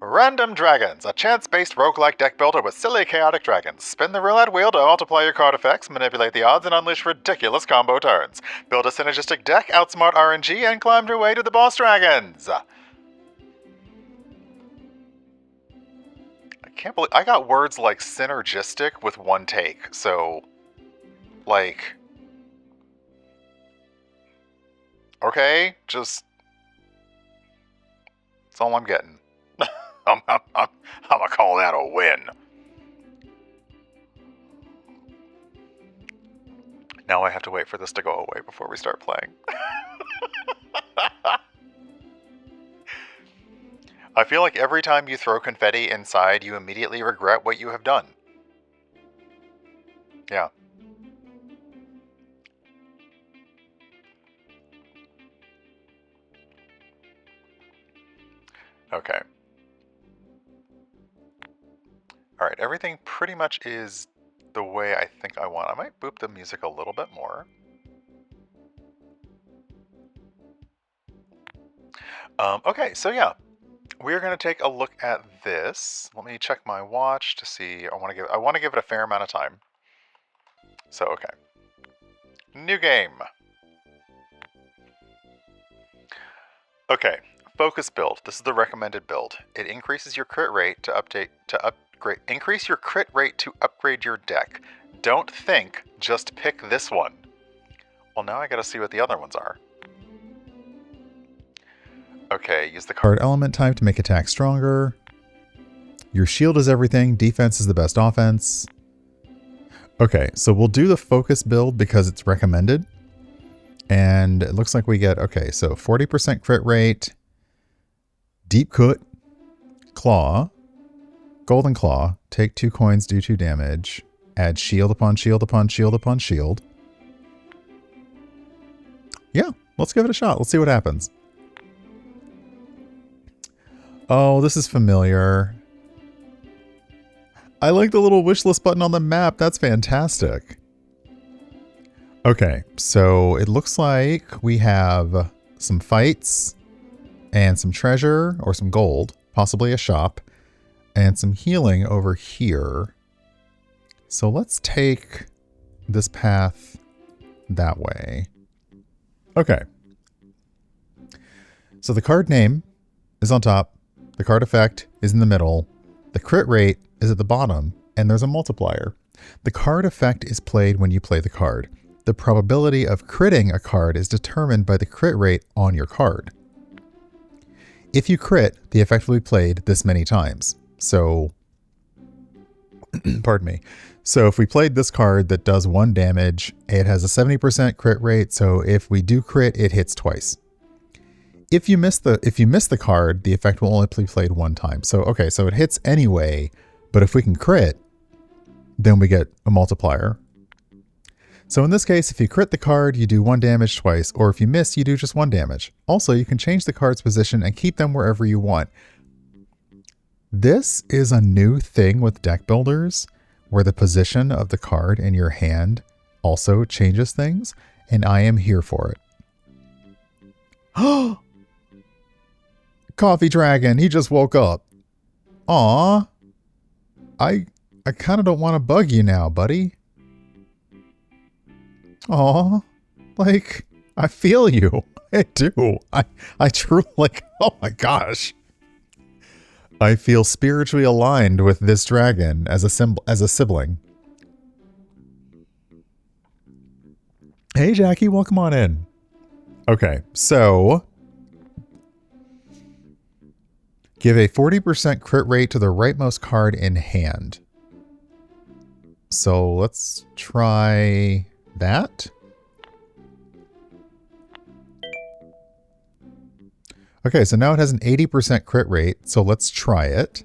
Random Dragons, a chance-based roguelike deck builder with silly chaotic dragons. Spin the roulette wheel to multiply your card effects, manipulate the odds, and unleash ridiculous combo turns. Build a synergistic deck, outsmart RNG, and climb your way to the boss dragons. I can't believe I got words like synergistic with one take, so, like, okay, just, that's all I'm getting. I'm gonna call that a win. Now I have to wait for this to go away before we start playing. I feel like every time you throw confetti inside, you immediately regret what you have done. Yeah. Okay. Alright, everything pretty much is the way I think I want. I might boop the music a little bit more. Okay, so yeah. We're going to take a look at this. Let me check my watch to see. I want to give it a fair amount of time. So, okay. New game. Okay, focus build. This is the recommended build. It increases your crit rate increase your crit rate to upgrade your deck. Don't think, just pick this one. Well, now I got to see what the other ones are. Okay, use the card element type to make attack stronger. Your shield is everything. Defense is the best offense. Okay, so we'll do the focus build because it's recommended. And it looks like we get, okay, so 40% crit rate, deep cut, claw, golden claw, take 2 coins, do 2 damage, add shield upon shield upon shield upon shield. Yeah, let's give it a shot. Let's see what happens. Oh, this is familiar. I like the little wish list button on the map. That's fantastic. Okay, so it looks like we have some fights and some treasure or some gold, possibly a shop, and some healing over here. So let's take this path that way. Okay. So the card name is on top. The card effect is in the middle. The crit rate is at the bottom, and there's a multiplier. The card effect is played when you play the card. The probability of critting a card is determined by the crit rate on your card. If you crit, the effect will be played this many times. So, pardon me. So if we played this card that does 1 damage, it has a 70% crit rate. So if we do crit, it hits twice. If you miss the card, the effect will only be played 1 time. So okay, so it hits anyway, but if we can crit, then we get a multiplier. So in this case, if you crit the card, you do 1 damage twice, or if you miss, you do just 1 damage. Also, you can change the card's position and keep them wherever you want. This is a new thing with deck builders, where the position of the card in your hand also changes things, and I am here for it. Oh! Coffee Dragon, he just woke up. Aw. I kind of don't want to bug you now, buddy. Aw. Like, I feel you. I do. I truly, like, oh my gosh. I feel spiritually aligned with this dragon as a sibling. Hey, Jackie, welcome on in. Okay, so give a 40% crit rate to the rightmost card in hand. So let's try that. Okay, so now it has an 80% crit rate, so let's try it.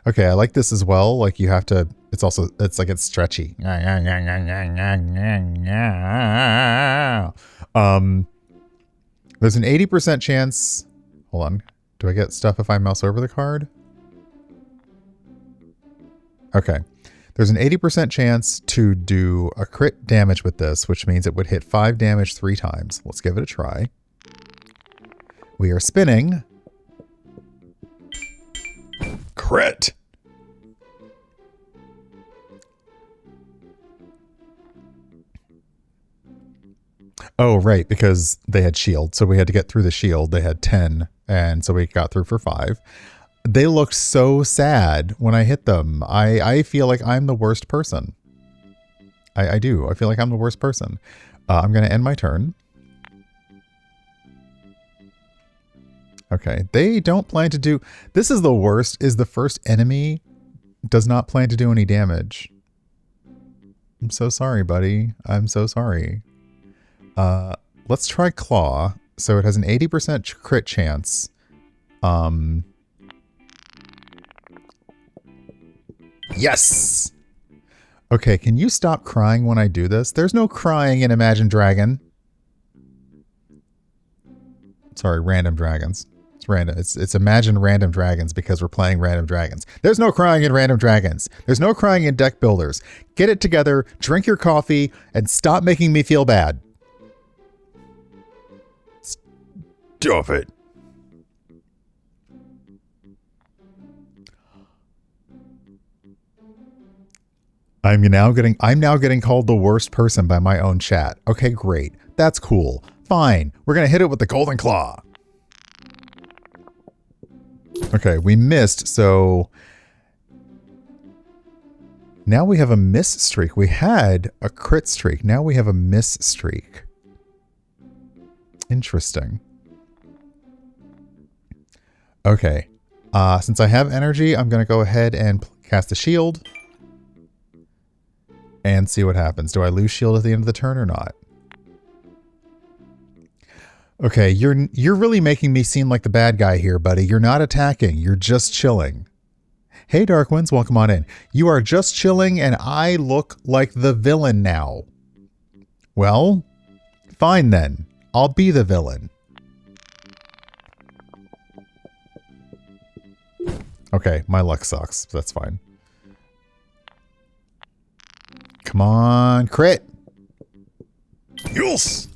Okay, I like this as well. Like you have to, it's like it's stretchy. There's an 80% chance. Hold on. Do I get stuff if I mouse over the card? Okay. There's an 80% chance to do a crit damage with this, which means it would hit 5 damage 3 times. Let's give it a try. We are spinning. Crit! Oh, right, because they had shield, so we had to get through the shield. They had 10, and so we got through for 5. They looked so sad when I hit them. I feel like I'm the worst person. I do. I feel like I'm the worst person. I'm going to end my turn. Okay, they don't plan to do... This is the worst, is the first enemy does not plan to do any damage. I'm so sorry, buddy. I'm so sorry. Let's try Claw. So it has an 80% crit chance. Yes! Okay, can you stop crying when I do this? There's no crying in Imagine Dragon. Sorry, Random Dragons. It's random. It's Imagine Random Dragons because we're playing Random Dragons. There's no crying in Random Dragons. There's no crying in Deck Builders. Get it together, drink your coffee, and stop making me feel bad. Stop it. I'm now getting called the worst person by my own chat. Okay, great. That's cool. Fine. We're going to hit it with the Golden Claw. Okay, we missed, so now we have a miss streak. We had a crit streak. Now we have a miss streak. Interesting. Okay. Since I have energy, I'm going to go ahead and cast a shield and see what happens. Do I lose shield at the end of the turn or not? Okay, you're really making me seem like the bad guy here, buddy. You're not attacking. You're just chilling. Hey, Darkwinds, welcome on in. You are just chilling, and I look like the villain now. Well, fine then. I'll be the villain. Okay, my luck sucks. That's fine. Come on, crit. Yes!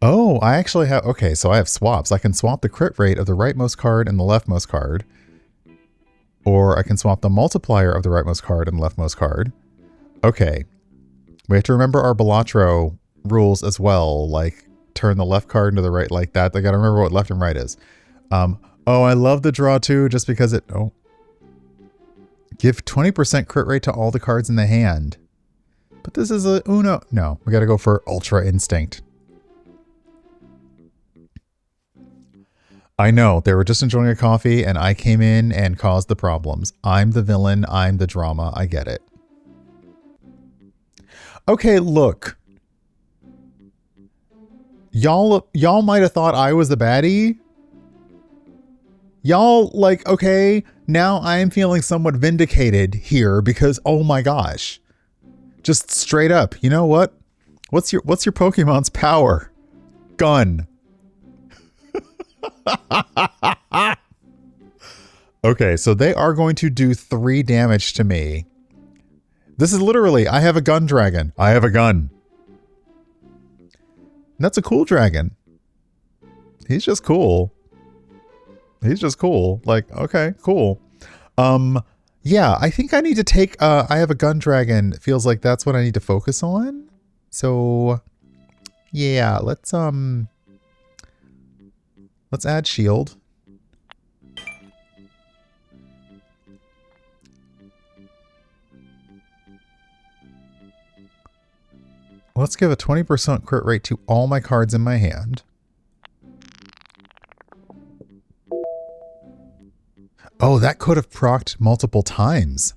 Oh, I actually have... Okay, so I have swaps. I can swap the crit rate of the rightmost card and the leftmost card. Or I can swap the multiplier of the rightmost card and leftmost card. Okay. We have to remember our Balatro rules as well. Like, turn the left card into the right like that. I gotta remember what left and right is. Oh, I love the draw too, just because it... Oh. Give 20% crit rate to all the cards in the hand. But this is a Uno... No, we gotta go for Ultra Instinct. I know, they were just enjoying a coffee and I came in and caused the problems. I'm the villain, I'm the drama, I get it. Okay, look. Y'all might have thought I was the baddie. Y'all, like, okay, now I am feeling somewhat vindicated here because, oh my gosh. Just straight up, you know what? What's your Pokemon's power? Gun. Okay, so they are going to do 3 damage to me. This is literally, I have a gun dragon. I have a gun. And that's a cool dragon. He's just cool. He's just cool. Like, okay, cool. Yeah, I think I need to take, I have a gun dragon. It feels like that's what I need to focus on. So, yeah, let's add shield. Let's give a 20% crit rate to all my cards in my hand. Oh, that could have procced multiple times.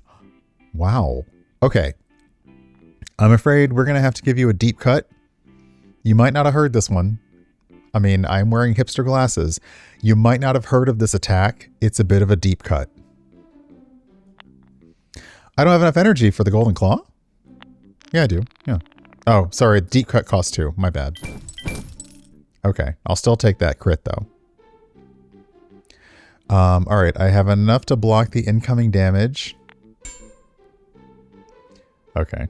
Wow. Okay. I'm afraid we're going to have to give you a deep cut. You might not have heard this one. I mean, I'm wearing hipster glasses. You might not have heard of this attack. It's a bit of a deep cut. I don't have enough energy for the Golden Claw. Yeah, I do. Yeah. Oh, sorry. Deep cut costs 2. My bad. Okay. I'll still take that crit, though. All right. I have enough to block the incoming damage. Okay.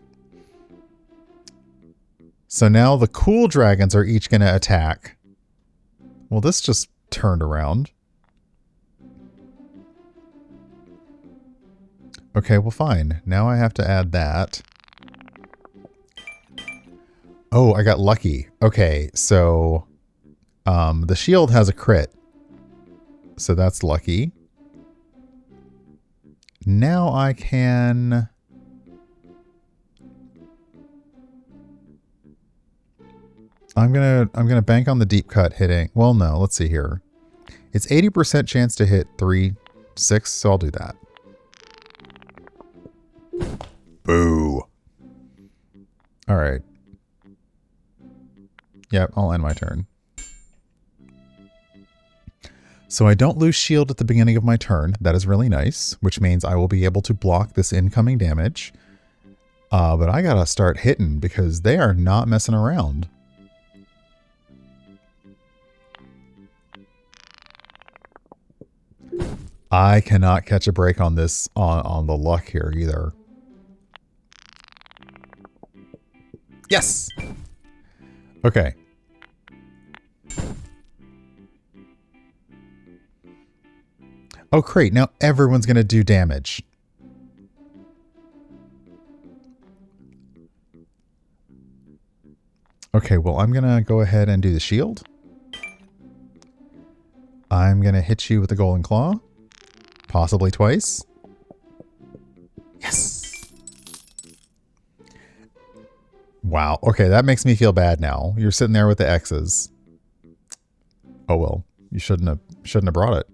So now the cool dragons are each going to attack. Well, this just turned around. Okay, well, fine. Now I have to add that. Oh, I got lucky. Okay, so the shield has a crit. So that's lucky. Now I can... I'm gonna bank on the deep cut hitting. Well, no, let's see here. It's 80% chance to hit 3, 6, so I'll do that. Boo. All right. Yep, I'll end my turn. So I don't lose shield at the beginning of my turn. That is really nice, which means I will be able to block this incoming damage. But I gotta start hitting because they are not messing around. I cannot catch a break on this, on the luck here either. Yes! Okay. Oh, great. Now everyone's going to do damage. Okay, well, I'm going to go ahead and do the shield. I'm going to hit you with the golden claw. Possibly twice. Yes! Wow. Okay, that makes me feel bad now. You're sitting there with the X's. Oh well, you shouldn't have brought it.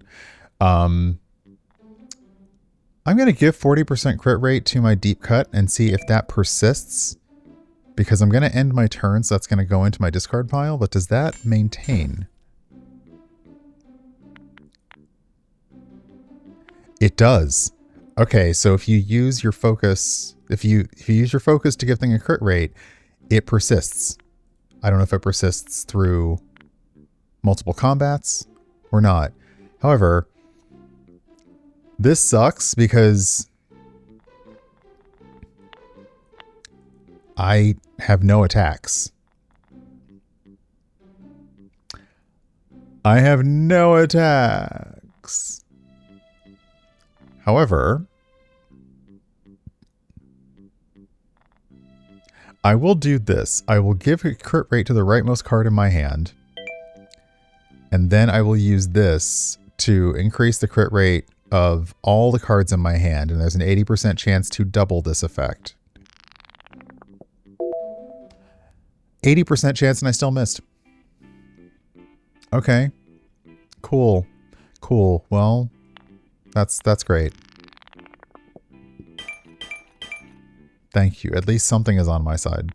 I'm going to give 40% crit rate to my deep cut and see if that persists. Because I'm going to end my turn, so that's going to go into my discard pile. But does that maintain? It does. Okay, so if you use your focus, if you use your focus to give thing a crit rate, it persists. I don't know if it persists through multiple combats or not. However, this sucks because I have no attacks. I have no attacks. However, I will do this. I will give a crit rate to the rightmost card in my hand. And then I will use this to increase the crit rate of all the cards in my hand. And there's an 80% chance to double this effect. 80% chance and I still missed. Okay. Cool. Cool. Well, that's great. Thank you. At least something is on my side.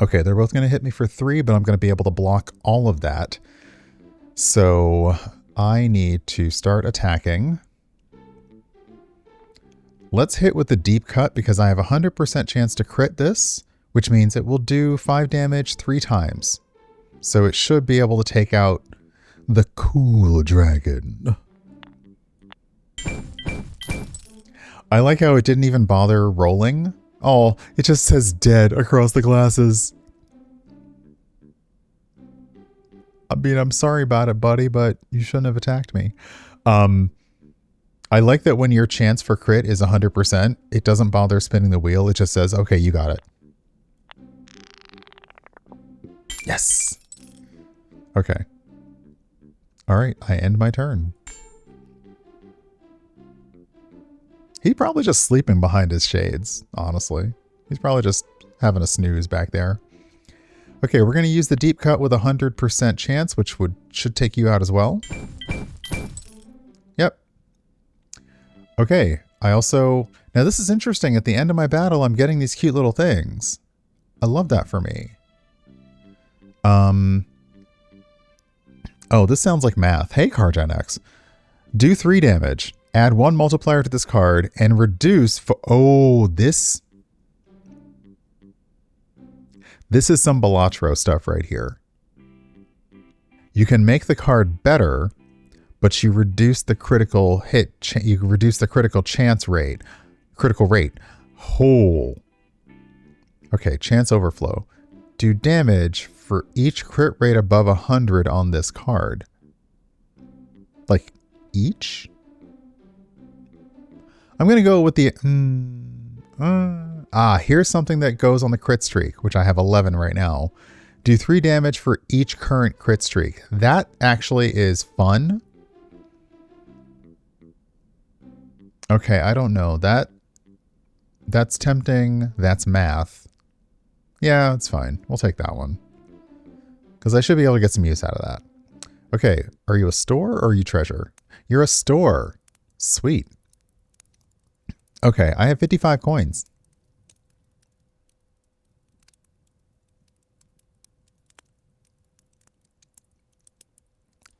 Okay, they're both going to hit me for 3, but I'm going to be able to block all of that. So I need to start attacking. Let's hit with the deep cut because I have a 100% chance to crit this, which means it will do 5 damage 3 times. So it should be able to take out the cool dragon. I like how it didn't even bother rolling. Oh, it just says dead across the glasses. I mean, I'm sorry about it, buddy, but you shouldn't have attacked me. I like that when your chance for crit is 100%, it doesn't bother spinning the wheel. It just says, okay, you got it. Yes. Okay. All right, I end my turn. He's probably just sleeping behind his shades, honestly. He's probably just having a snooze back there. Okay, we're going to use the deep cut with a 100% chance, which should take you out as well. Yep. Okay, I also... Now this is interesting. At the end of my battle, I'm getting these cute little things. I love that for me. Oh, this sounds like math. Hey, Cargen X. Do 3 damage. Add 1 multiplier to this card and reduce... Oh, this is some Balatro stuff right here. You can make the card better, but you reduce the critical hit. You reduce the critical chance rate. Critical rate. Oh. Okay, chance overflow. Do damage for each crit rate above 100 on this card. Like, each? I'm going to go with the... here's something that goes on the crit streak, which I have 11 right now. Do 3 damage for each current crit streak. That actually is fun. Okay, I don't know. That's tempting. That's math. Yeah, it's fine. We'll take that one. Because I should be able to get some use out of that. Okay, are you a store or are you treasure? You're a store. Sweet. Okay, I have 55 coins.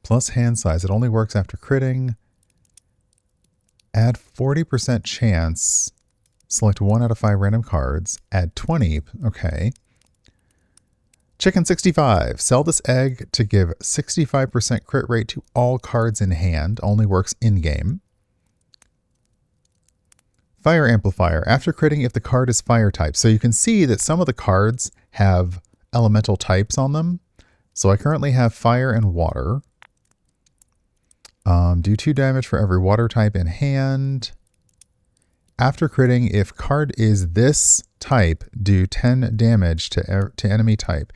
Plus hand size. It only works after critting. Add 40% chance. Select 1 out of 5 random cards. Add 20. Okay. Chicken 65. Sell this egg to give 65% crit rate to all cards in hand. Only works in-game. Fire amplifier. After critting if the card is fire type. So you can see that some of the cards have elemental types on them. So I currently have fire and water. Do 2 damage for every water type in hand. After critting, if card is this type, do 10 damage to enemy type.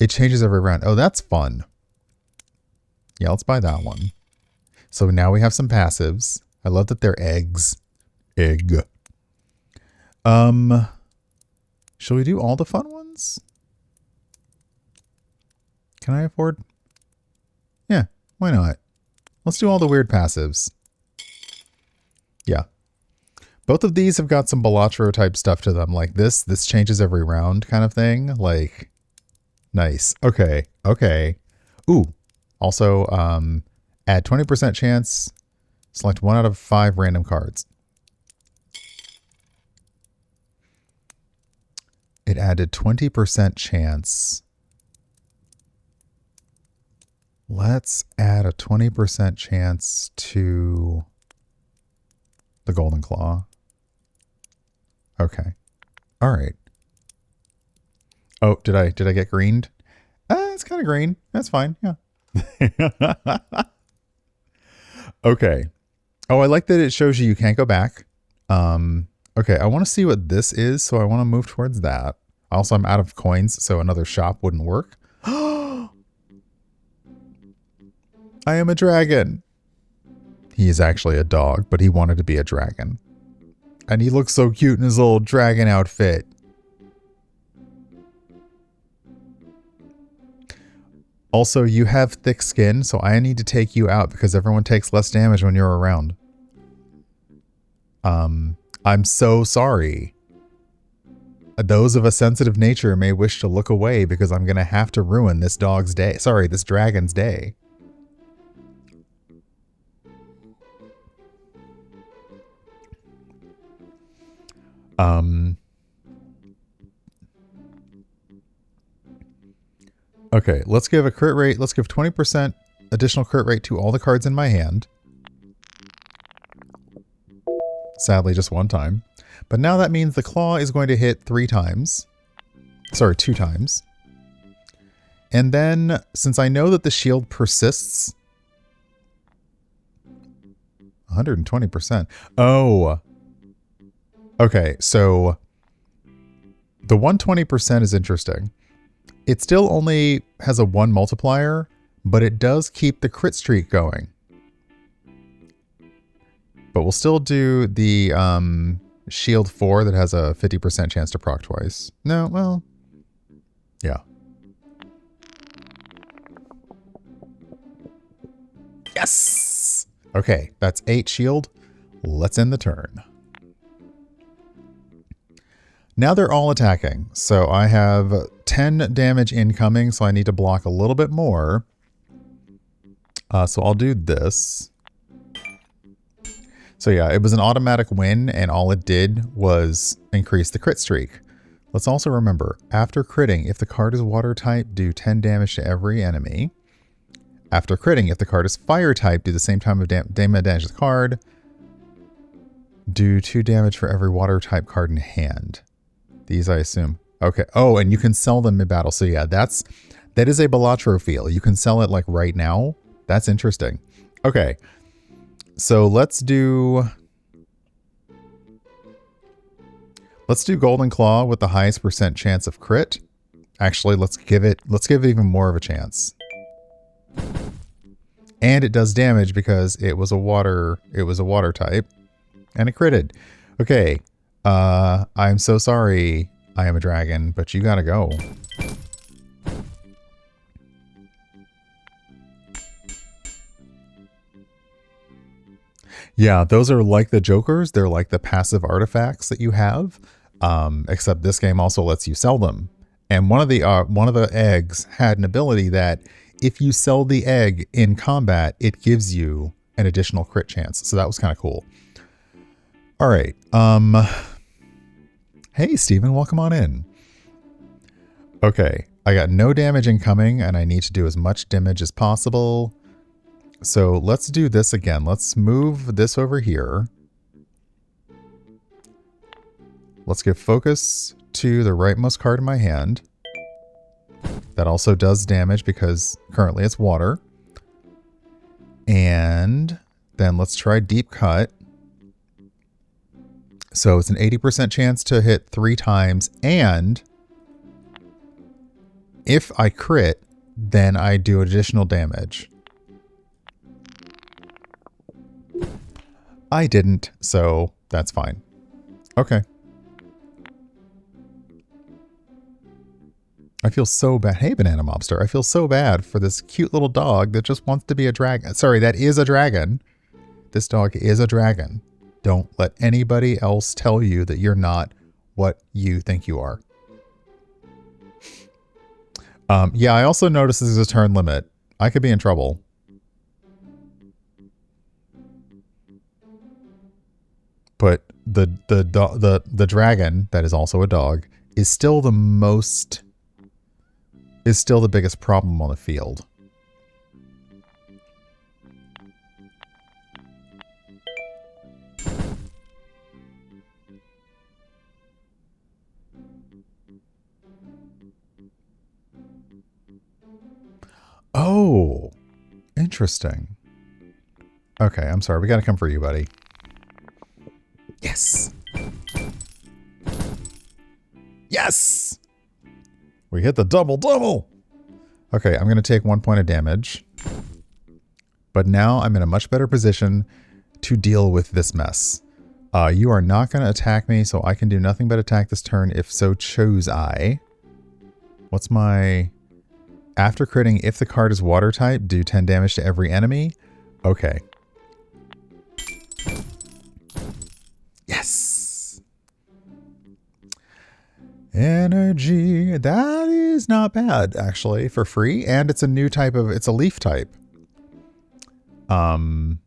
It changes every round. Oh, that's fun. Yeah, let's buy that one. So now we have some passives. I love that they're eggs. Egg. Shall we do all the fun ones? Can I afford? Yeah, why not? Let's do all the weird passives. Yeah. Both of these have got some Balatro type stuff to them. Like this changes every round kind of thing. Like, nice. Okay. Okay. Ooh. Also, add 20% chance. Select 1 out of 5 random cards. It added 20% chance. Let's add a 20% chance to the Golden Claw. Okay. All right. Oh, did I get greened? It's kind of green. That's fine. Yeah. Okay. Oh, I like that it shows you can't go back. Okay, I want to see what this is, so I want to move towards that. Also, I'm out of coins, so another shop wouldn't work. I am a dragon. He is actually a dog, but he wanted to be a dragon. And he looks so cute in his little dragon outfit. Also, you have thick skin, so I need to take you out because everyone takes less damage when you're around. I'm so sorry. Those of a sensitive nature may wish to look away because I'm going to have to ruin this dog's day. Sorry, this dragon's day. Okay, let's give a crit rate. Let's give 20% additional crit rate to all the cards in my hand. Sadly, just one time. But now that means the claw is going to hit 3 times. Sorry, 2 times. And then, since I know that the shield persists... 120%. Oh. Okay, so... the 120% is interesting. It still only has a 1 multiplier, but it does keep the crit streak going. But we'll still do the shield 4 that has a 50% chance to proc twice. No, well, yeah. Yes! Okay, that's 8 shield. Let's end the turn. Now they're all attacking. So I have 10 damage incoming, so I need to block a little bit more. So I'll do this. So yeah, it was an automatic win, and all it did was increase the crit streak. Let's also remember, after critting, if the card is water type, do 10 damage to every enemy. After critting, if the card is fire type, do the same time of damage to the card. Do 2 damage for every water type card in hand. These, I assume. Okay. Oh, and you can sell them mid-battle. So yeah, that is a Balatro feel. You can sell it like right now. That's interesting. Okay. So let's do Golden Claw with the highest % chance of crit. Actually, let's give it even more of a chance. And it does damage because it was a water type. And it critted. Okay. I'm so sorry, I am a dragon, but you gotta go. Yeah, those are like the jokers. They're like the passive artifacts that you have. Except this game also lets you sell them. And one of the eggs had an ability that if you sell the egg in combat, it gives you an additional crit chance. So that was kind of cool. All right. Hey, Steven, welcome on in. Okay, I got no damage incoming, and I need to do as much damage as possible. So let's do this again. Let's move this over here. Let's give focus to the rightmost card in my hand. That also does damage because currently it's water. And then let's try deep cut. So it's an 80% chance to hit 3 times, and if I crit, then I do additional damage. I didn't, so that's fine. Okay. I feel so bad. Hey, Banana Mobster. I feel so bad for this cute little dog that just wants to be a dragon. Sorry, that is a dragon. This dog is a dragon. Don't let anybody else tell you that you're not what you think you are. Yeah, I also noticed there's a turn limit. I could be in trouble. But the dragon, that is also a dog, is still the biggest problem on the field. Oh, interesting. Okay, I'm sorry. We got to come for you, buddy. Yes. Yes. We hit the double. Okay, I'm going to take 1 point of damage. But now I'm in a much better position to deal with this mess. You are not going to attack me, so I can do nothing but attack this turn if so chose I. What's my... After critting, if the card is water type, do 10 damage to every enemy. Okay. Yes. Energy. That is not bad, actually, for free. And it's a new type of... It's a leaf type. Let's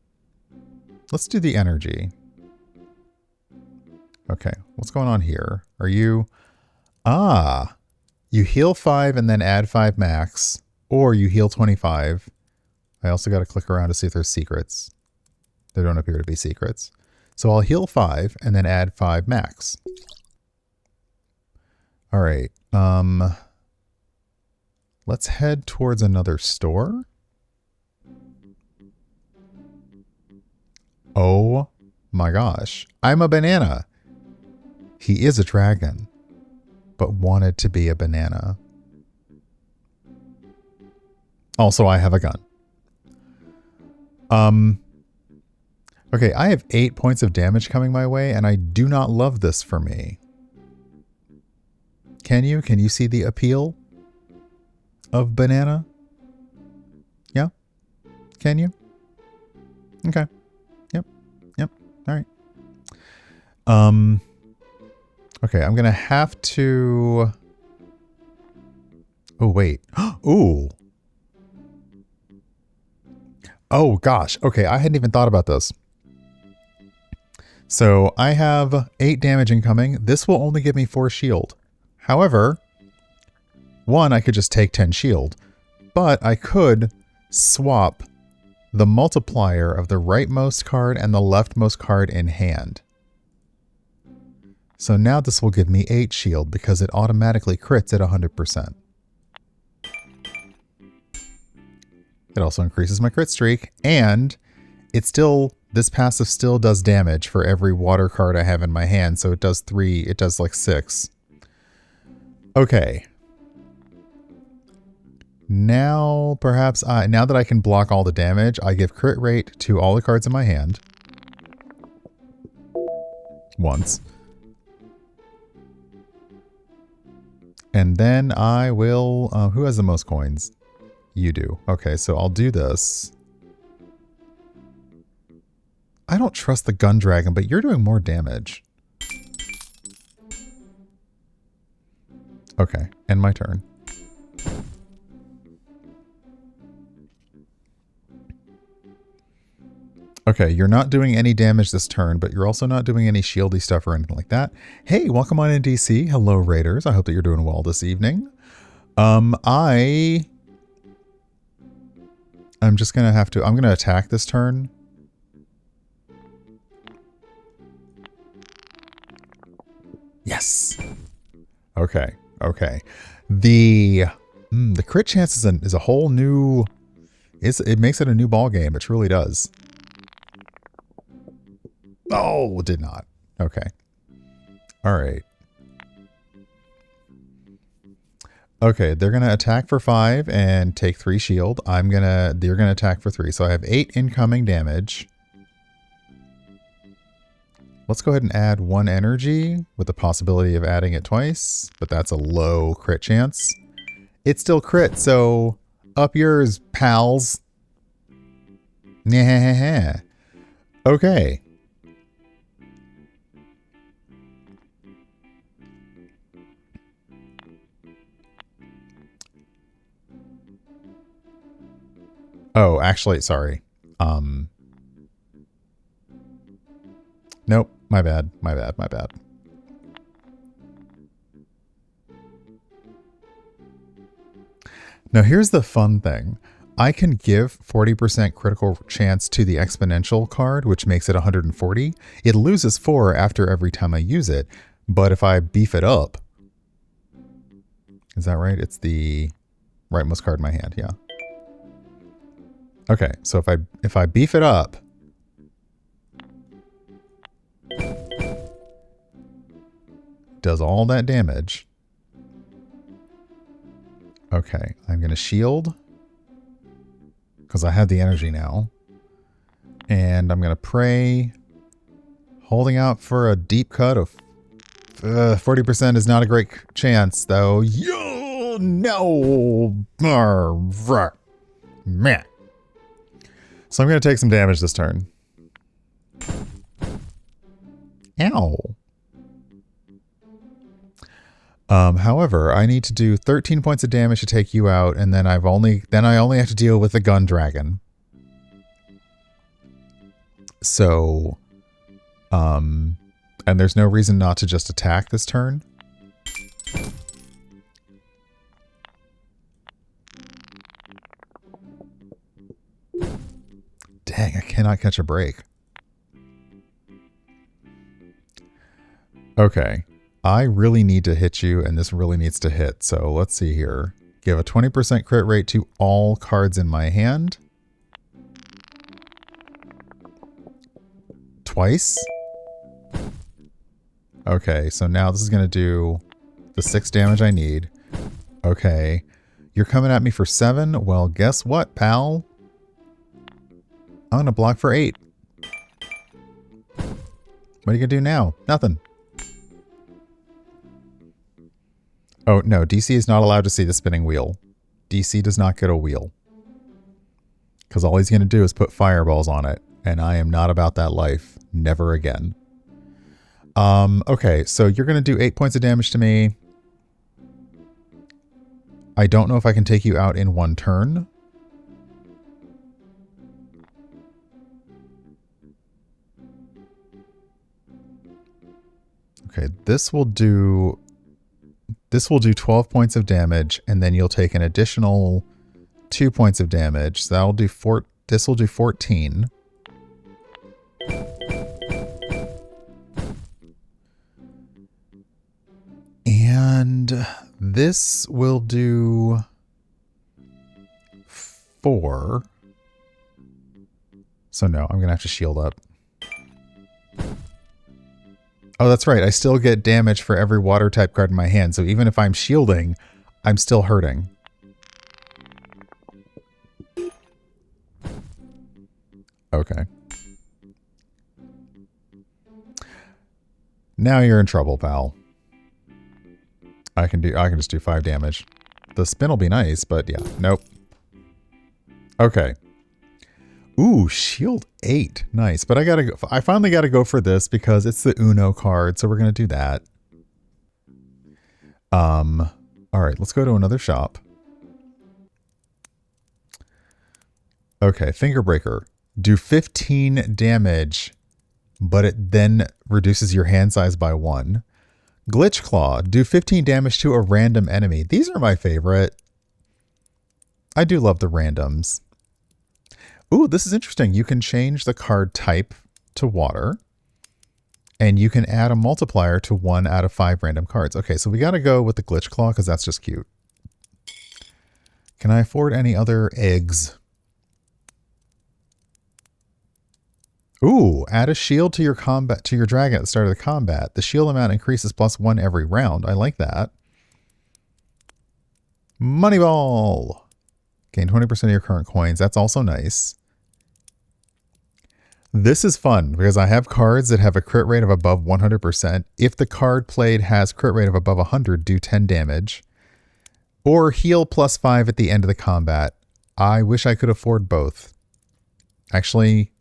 do the energy. Okay. What's going on here? Are you... Ah... You heal 5 and then add 5 max, or you heal 25. I also got to click around to see if there's secrets. There don't appear to be secrets. So I'll heal 5 and then add 5 max. All right. Let's head towards another store. Oh my gosh. I'm a banana. He is a dragon, but wanted to be a banana. Also, I have a gun. Okay, I have 8 points of damage coming my way, and I do not love this for me. Can you? Can you see the appeal of banana? Yeah? Can you? Okay. Yep. All right. Okay, I'm gonna have to... Oh, wait. Ooh. Oh, gosh. Okay, I hadn't even thought about this. So, I have 8 damage incoming. This will only give me 4 shield. However, 1, I could just take 10 shield. But I could swap the multiplier of the rightmost card and the leftmost card in hand. So now this will give me 8 shield because it automatically crits at 100%. It also increases my crit streak, and this passive still does damage for every water card I have in my hand. So it does 3, it does like 6. Okay. Now, perhaps, now that I can block all the damage, I give crit rate to all the cards in my hand. Once. And then I will, who has the most coins? You do. Okay, so I'll do this. I don't trust the gun dragon, but you're doing more damage. Okay, end my turn. Okay, you're not doing any damage this turn, but you're also not doing any shieldy stuff or anything like that. Hey, welcome on in, DC. Hello, Raiders. I hope that you're doing well this evening. I'm just going to have to... I'm going to attack this turn. Yes! Okay, okay. The crit chance is a whole new... It makes it a new ball game. It truly does. Oh, did not. Okay. All right. Okay, they're going to attack for 5 and take 3 shield. They're going to attack for 3. So I have 8 incoming damage. Let's go ahead and add 1 energy with the possibility of adding it twice, but that's a low crit chance. It's still crit, so up yours, pals. Okay. Oh, actually, sorry. Nope, my bad. Now here's the fun thing. I can give 40% critical chance to the exponential card, which makes it 140. It loses 4 after every time I use it, but if I beef it up... Is that right? It's the rightmost card in my hand, yeah. Okay, so if I beef it up, does all that damage. Okay, I'm going to shield because I have the energy now. And I'm going to pray, holding out for a deep cut of 40% is not a great chance, though. Yo, no. Meh. So I'm going to take some damage this turn. Ow. However, I need to do 13 points of damage to take you out, and then I only have to deal with the gun dragon. So, and there's no reason not to just attack this turn. Dang, I cannot catch a break. Okay. I really need to hit you, and this really needs to hit. So let's see here. Give a 20% crit rate to all cards in my hand. Twice. Okay, so now this is going to do the 6 damage I need. Okay. You're coming at me for 7. Well, guess what, pal? I'm going to block for 8. What are you going to do now? Nothing. Oh, no. DC is not allowed to see the spinning wheel. DC does not get a wheel. Because all he's going to do is put fireballs on it. And I am not about that life. Never again. Okay, so you're going to do 8 points of damage to me. I don't know if I can take you out in one turn. Okay, this will do 12 points of damage, and then you'll take an additional 2 points of damage. So that'll do this will do 14. This will do 4. So no, I'm going to have to shield up. Oh, that's right. I still get damage for every water type card in my hand. So even if I'm shielding, I'm still hurting. Okay. Now you're in trouble, pal. I can just do 5 damage. The spin will be nice, but yeah, nope. Okay. Ooh, shield 8. Nice. But I finally gotta go for this because it's the Uno card, so we're gonna do that. Alright, let's go to another shop. Okay, Finger Breaker. Do 15 damage, but it then reduces your hand size by 1. Glitch Claw. Do 15 damage to a random enemy. These are my favorite. I do love the randoms. Ooh, this is interesting. You can change the card type to water, and you can add a multiplier to 1 out of 5 random cards. Okay, so we got to go with the Glitch Claw because that's just cute. Can I afford any other eggs? Ooh, add a shield to your dragon at the start of the combat. The shield amount increases +1 every round. I like that. Moneyball. Gain 20% of your current coins. That's also nice. This is fun because I have cards that have a crit rate of above 100%. If the card played has crit rate of above 100, do 10 damage. Or heal +5 at the end of the combat. I wish I could afford both. Actually,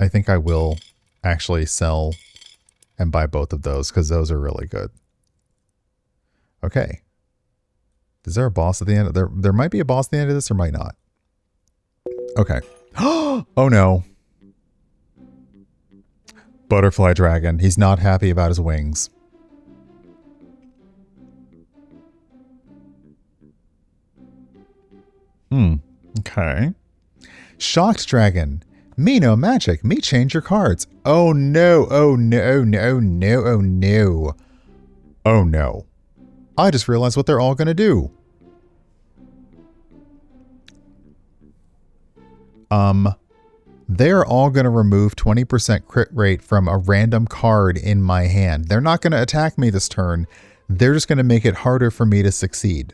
I think I will actually sell and buy both of those because those are really good. Okay. Is there a boss at the end? There might be a boss at the end of this or might not. Okay. Oh no. Butterfly Dragon. He's not happy about his wings. Okay. Shocked Dragon. Me no magic. Me change your cards. Oh no. Oh no. No. No. Oh no. Oh no. I just realized what they're all going to do. They're all going to remove 20% crit rate from a random card in my hand. They're not going to attack me this turn. They're just going to make it harder for me to succeed.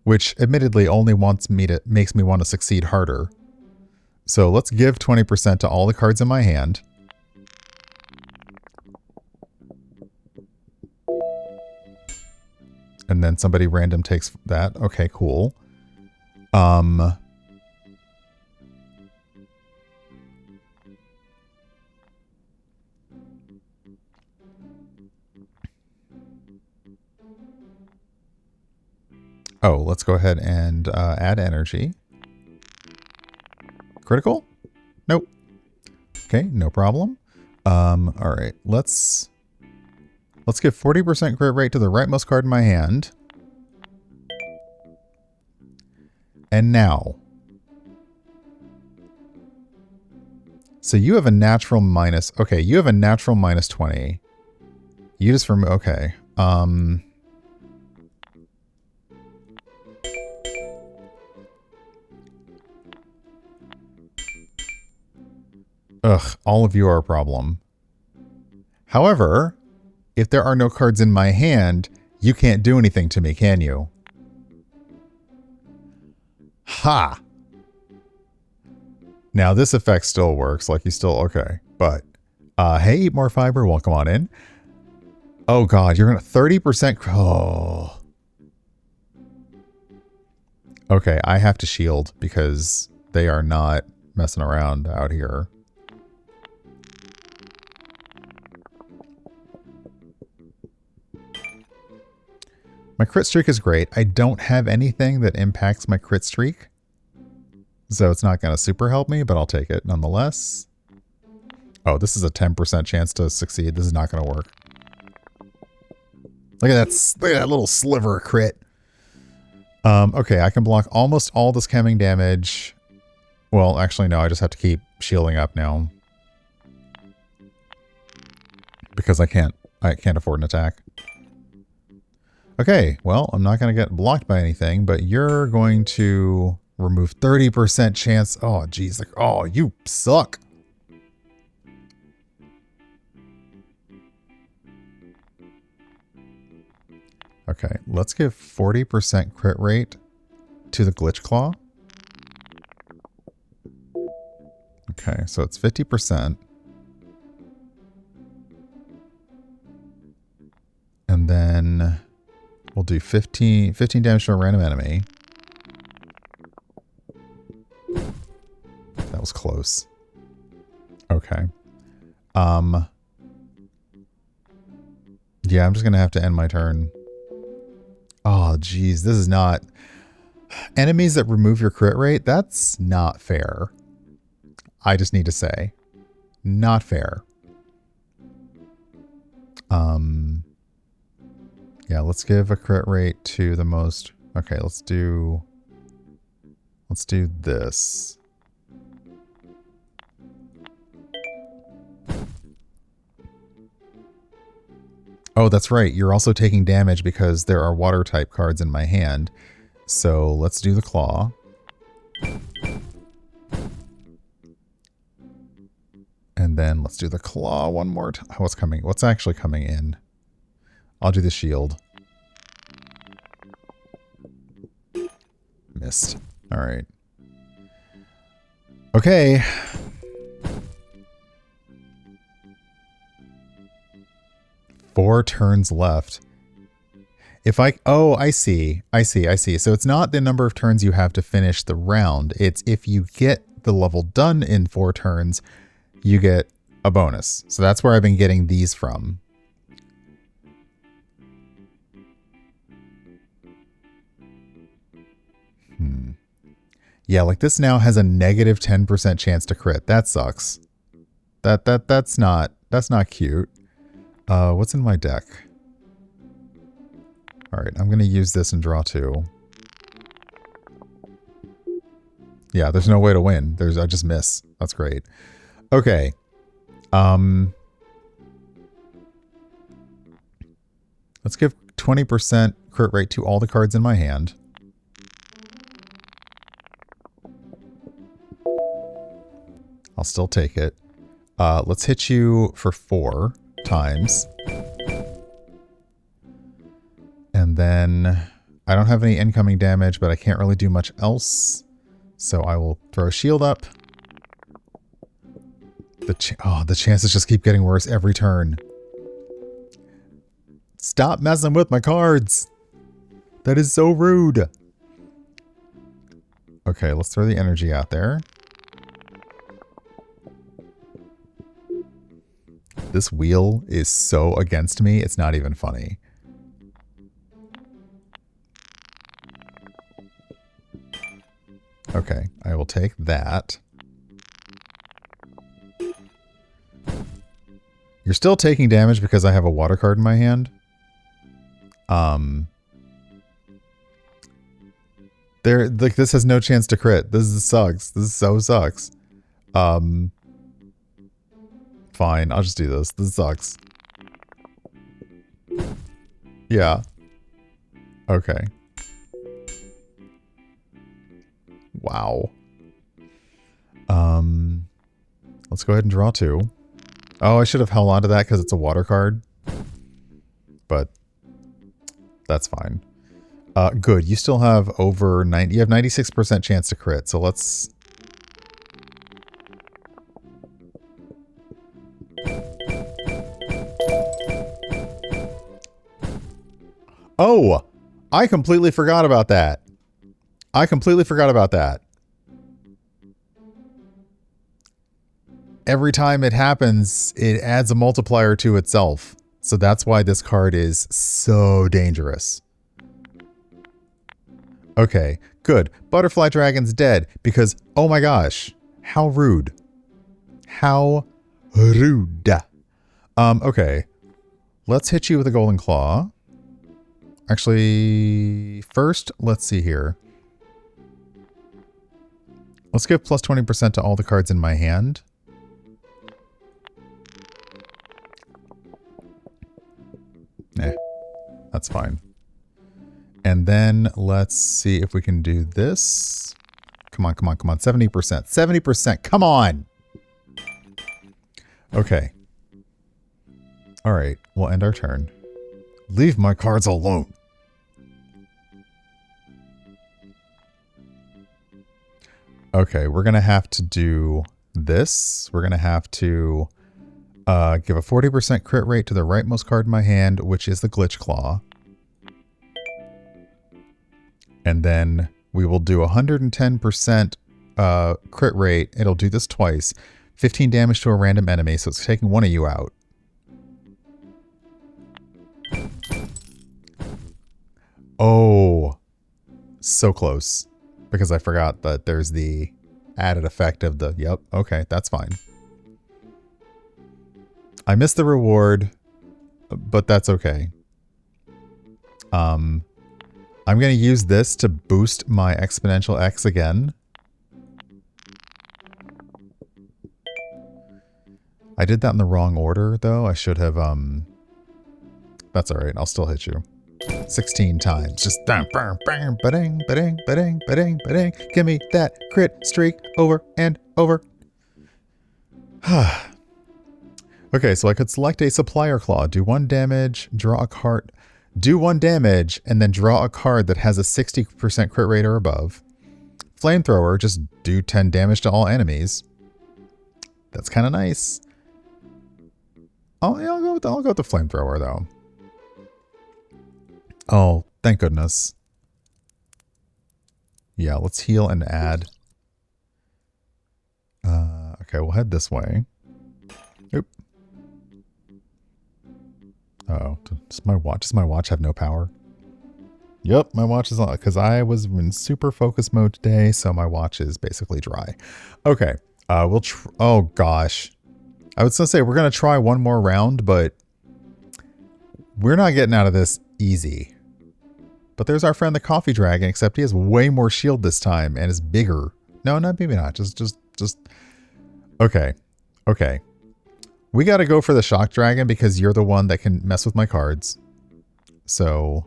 Which admittedly only makes me want to succeed harder. So let's give 20% to all the cards in my hand. And then somebody random takes that. Okay, cool. Oh, let's go ahead and add energy. Critical? Nope. Okay, no problem. All right, let's give 40% crit rate to the rightmost card in my hand. And now. So you have a natural minus. Okay, you have a natural minus 20. You just remove. Okay. Ugh, all of you are a problem. However, if there are no cards in my hand, you can't do anything to me, can you? Ha! Now this effect still works, like you still, okay. But, hey, Eat More Fiber, welcome on in. Oh god, you're gonna 30%, oh. Okay, I have to shield because they are not messing around out here. My crit streak is great. I don't have anything that impacts my crit streak. So it's not going to super help me, but I'll take it nonetheless. Oh, this is a 10% chance to succeed. This is not going to work. Look at that little sliver of crit. Okay, I can block almost all this chemming damage. Well, actually, no, I just have to keep shielding up now. Because I can't afford an attack. Okay, well, I'm not going to get blocked by anything, but you're going to remove 30% chance. Oh, geez. Like, oh, you suck. Okay, let's give 40% crit rate to the glitch claw. Okay, so it's 50%. And then we'll do 15 damage to a random enemy. That was close. Okay. Yeah, I'm just going to have to end my turn. Oh, geez. This is not... Enemies that remove your crit rate, that's not fair. I just need to say. Not fair. Yeah, let's give a crit rate to the most... Okay, let's do this. Oh, that's right. You're also taking damage because there are water type cards in my hand. So let's do the claw. And then let's do the claw one more time. What's actually coming in? I'll do the shield. Missed. All right. Okay. Four turns left. Oh, I see. So it's not the number of turns you have to finish the round. It's if you get the level done in 4 turns, you get a bonus. So that's where I've been getting these from. Yeah, like this now has a negative 10% chance to crit. That sucks. That's not cute. What's in my deck? All right, I'm going to use this and draw 2. Yeah, there's no way to win. I just miss. That's great. Okay. Let's give 20% crit rate to all the cards in my hand. I'll still take it. Let's hit you for 4 times. And then I don't have any incoming damage, but I can't really do much else. So I will throw a shield up. The chances just keep getting worse every turn. Stop messing with my cards. That is so rude. Okay, let's throw the energy out there. This wheel is so against me, it's not even funny. Okay, I will take that. You're still taking damage because I have a water card in my hand. This has no chance to crit. This sucks. This so sucks. Fine, I'll just do this. This sucks. Yeah. Okay. Wow. Let's go ahead and draw 2. Oh, I should have held on to that because it's a water card. But that's fine. Good. You still have over 90. You have 96% chance to crit. So let's... Oh, I completely forgot about that. Every time it happens, it adds a multiplier to itself. So that's why this card is so dangerous. Okay, good. Butterfly Dragon's dead because, oh my gosh, how rude. How rude. Okay. Let's hit you with a Golden Claw. Actually, first, let's see here. Let's give plus 20% to all the cards in my hand. That's fine. And then let's see if we can do this. Come on, come on, come on. 70%. 70%. Come on. Okay. All right. We'll end our turn. Leave my cards alone. Okay. We're going to have to do this. We're going to have to give a 40% crit rate to the rightmost card in my hand, which is the Glitch Claw. And then we will do 110% crit rate. It'll do this twice. 15 damage to a random enemy, so it's taking one of you out. Oh, so close. Because I forgot that there's the added effect of the... Yep, okay, that's fine. I missed the reward, but that's okay. I'm going to use this to boost my exponential X again. I did that in the wrong order, though. I should have, That's alright, I'll still hit you. 16 times. Just bang, bang, bang, ba-ding, ba-ding, ba-ding, ba-ding, ba-ding. Give me that crit streak over and over. Okay, so I could select a supplier claw, do 1 damage, draw a card, do 1 damage, and then draw a card that has a 60% crit rate or above. Flamethrower, just do 10 damage to all enemies. That's kind of nice. I'll go with the flamethrower though. Oh, thank goodness. Yeah, let's heal and add. Okay, we'll head this way. Oop. Uh-oh, does my watch have no power? Yep, my watch is on, because I was in super focus mode today, so my watch is basically dry. Okay, oh gosh. I was gonna say, we're gonna try one more round, but we're not getting out of this easy. But there's our friend the Coffee Dragon, except he has way more shield this time and is bigger. No, maybe not. Just. Okay. Okay. We got to go for the Shock Dragon because you're the one that can mess with my cards. So.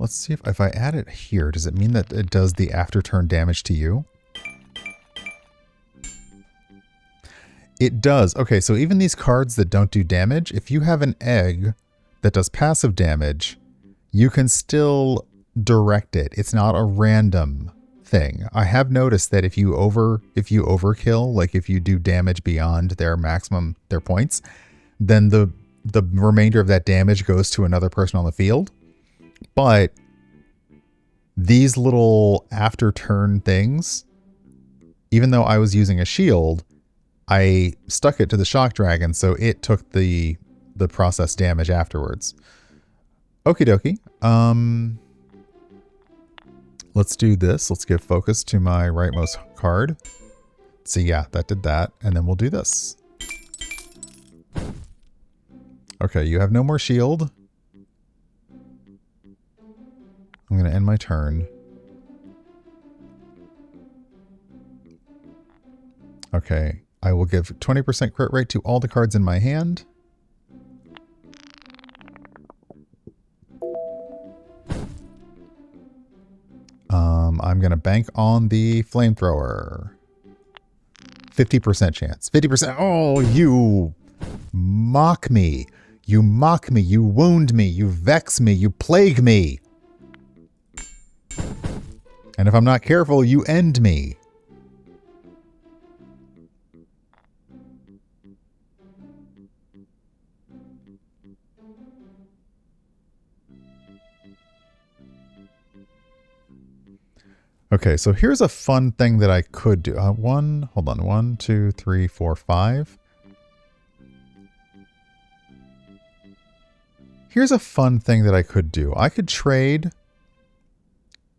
Let's see if I add it here, does it mean that it does the after turn damage to you? It does. Okay, so even these cards that don't do damage, if you have an egg that does passive damage, you can still direct it. It's not a random thing. I have noticed that if you overkill, like if you do damage beyond their points, then the remainder of that damage goes to another person on the field. But these little after turn things, even though I was using a shield, I stuck it to the Shock Dragon, so it took the process damage afterwards. Okie dokie. Let's do this. Let's give focus to my rightmost card. So yeah, that did that. And then we'll do this. Okay, you have no more shield. I'm going to end my turn. Okay, I will give 20% crit rate to all the cards in my hand. I'm going to bank on the flamethrower. 50% chance. 50%. Oh, you mock me. You mock me. You wound me. You vex me. You plague me. And if I'm not careful, you end me. Okay, so here's a fun thing that I could do. Hold on. 1, 2, 3, 4, 5. Here's a fun thing that I could do. I could trade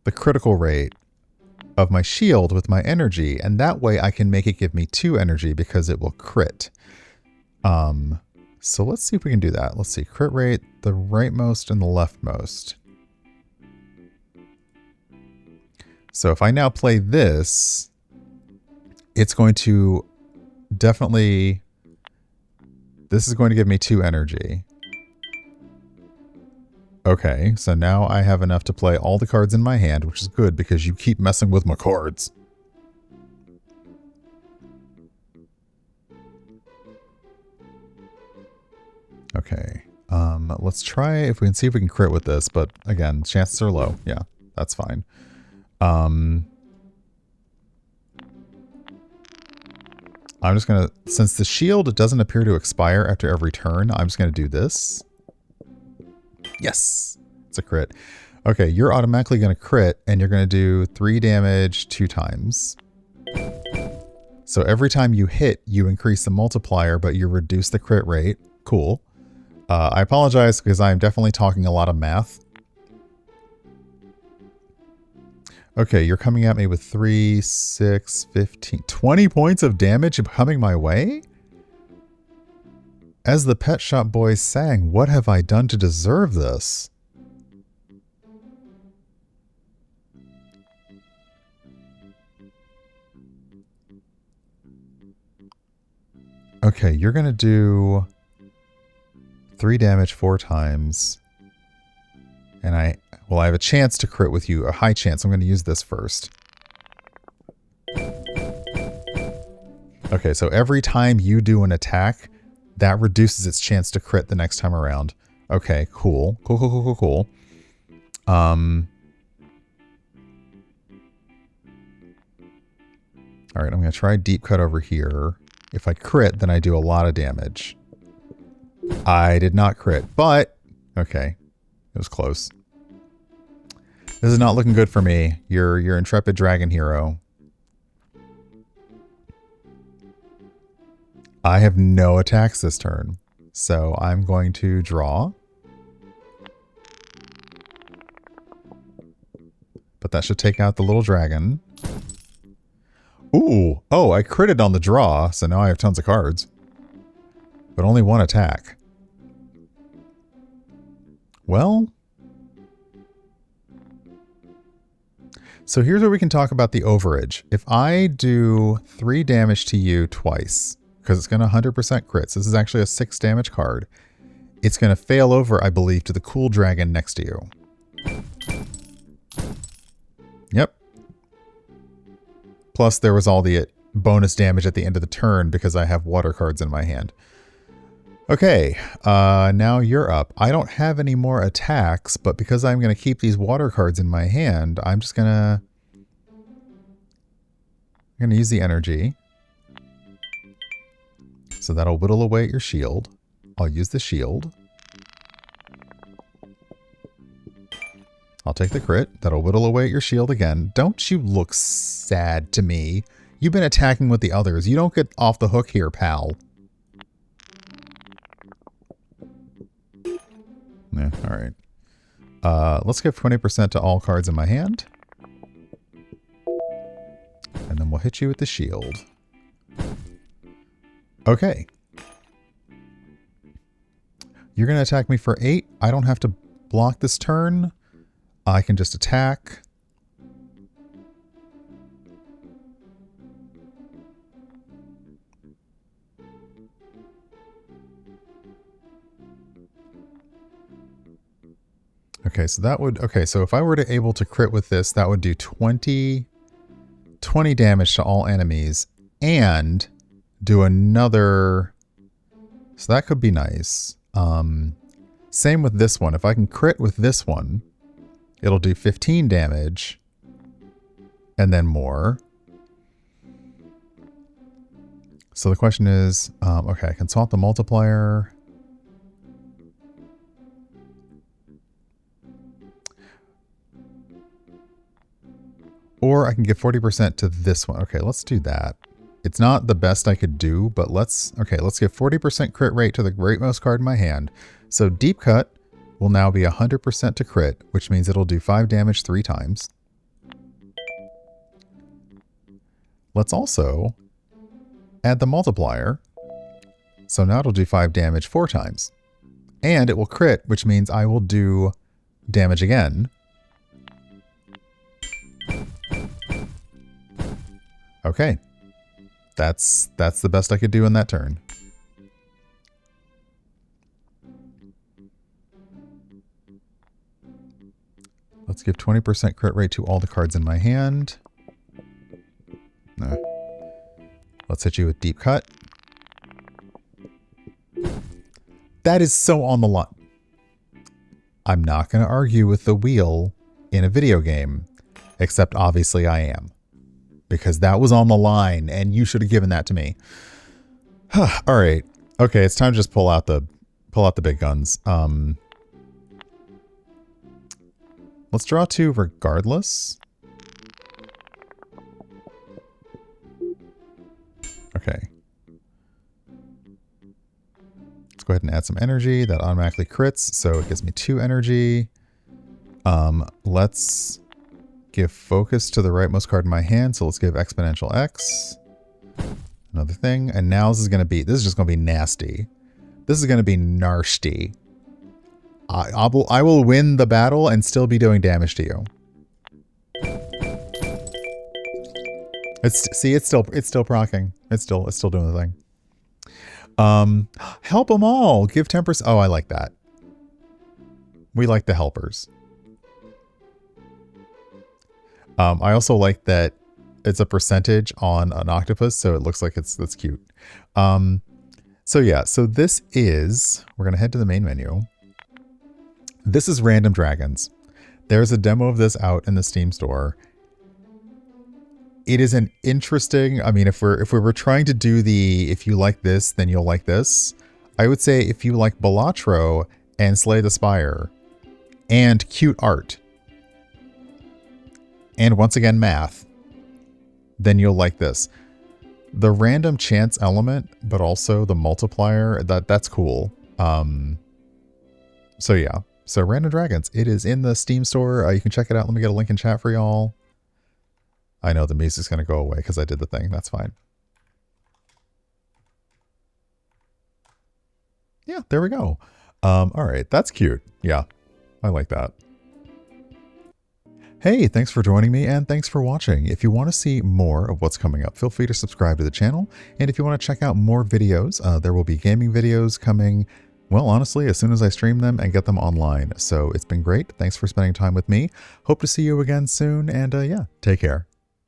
the critical rate of my shield with my energy, and that way I can make it give me 2 energy because it will crit. So let's see if we can do that. Let's see, crit rate, the rightmost and the leftmost. So if I now play this, it's going to definitely, this is going to give me 2 energy. Okay, so now I have enough to play all the cards in my hand, which is good because you keep messing with my cards. Okay, let's try if we can see if we can crit with this, but again, chances are low. Yeah, that's fine. I'm just gonna, since the shield doesn't appear to expire after every turn, I'm just gonna do this. Yes, it's a crit. Okay, you're automatically gonna crit, and you're gonna do 3 damage 2 times. So every time you hit, you increase the multiplier, but you reduce the crit rate. Cool. I apologize because I'm definitely talking a lot of math. Okay, you're coming at me with 3, 6, 15, 20 points of damage coming my way? As the Pet Shop Boys sang, what have I done to deserve this? Okay, you're going to do 3 damage 4 times. And I have a chance to crit with you, a high chance. I'm going to use this first. Okay, so every time you do an attack, that reduces its chance to crit the next time around. Okay, cool. Cool. All right, I'm going to try deep cut over here. If I crit, then I do a lot of damage. I did not crit, but okay, it was close. This is not looking good for me. Your intrepid dragon hero. I have no attacks this turn, so I'm going to draw. But that should take out the little dragon. Ooh, oh, I critted on the draw, so now I have tons of cards. But only 1 attack. Well, so here's where we can talk about the overage. If I do 3 damage to you twice, because it's going to 100% crits, this is actually a 6 damage card, it's going to fail over, I believe, to the cool dragon next to you. Yep. Plus there was all the bonus damage at the end of the turn because I have water cards in my hand. Okay, now you're up. I don't have any more attacks, but because I'm going to keep these water cards in my hand, I'm just I'm going to use the energy. So that'll whittle away at your shield. I'll use the shield. I'll take the crit. That'll whittle away at your shield again. Don't you look sad to me. You've been attacking with the others. You don't get off the hook here, pal. Yeah, all right. Let's give 20% to all cards in my hand. And then we'll hit you with the shield. Okay. You're going to attack me for 8. I don't have to block this turn. I can just attack. Okay, so that would, okay, so if I were to able to crit with this, that would do 20 damage to all enemies and do another, so that could be nice. Same with this one. If I can crit with this one, it'll do 15 damage and then more. So the question is, okay, I can swap the multiplier. Or I can give 40% to this one. Okay, let's do that. It's not the best I could do, but let's give 40% crit rate to the rightmost card in my hand. So deep cut will now be 100% to crit, which means it'll do 5 damage 3 times. Let's also add the multiplier. So now it'll do 5 damage 4 times. And it will crit, which means I will do damage again. Okay. That's the best I could do in that turn. Let's give 20% crit rate to all the cards in my hand. No. Let's hit you with deep cut. That is so on the line. I'm not going to argue with the wheel in a video game, except obviously I am. Because that was on the line, and you should have given that to me. All right. Okay, it's time to just pull out the big guns. Let's draw 2 regardless. Okay. Let's go ahead and add some energy. That automatically crits, so it gives me 2 energy. Let's give focus to the rightmost card in my hand, so let's give exponential X. Another thing. And now this is just going to be nasty. This is going to be nasty. I will win the battle and still be doing damage to you. It's still proccing. It's still doing the thing. Help them all. Give 10%. Oh, I like that. We like the helpers. I also like that it's a percentage on an octopus, so it looks like that's cute. So yeah, so this is, we're gonna head to the main menu. This is Random Dragons. There's a demo of this out in the Steam store. It is an interesting, I mean, if we were trying to do the, if you like this, then you'll like this. I would say if you like Balatro and Slay the Spire and cute art, and once again math, then you'll like this. The random chance element, but also the multiplier, that's cool. So yeah, so Random Dragons, it is in the Steam store. You can check it out. Let me get a link in chat for y'all. I know the music's going to go away because I did the thing. That's fine. Yeah, there we go. All right, that's cute. Yeah, I like that. Hey, thanks for joining me and thanks for watching. If you want to see more of what's coming up, feel free to subscribe to the channel. And if you want to check out more videos, there will be gaming videos coming, well, honestly, as soon as I stream them and get them online. So it's been great. Thanks for spending time with me. Hope to see you again soon. And yeah, take care.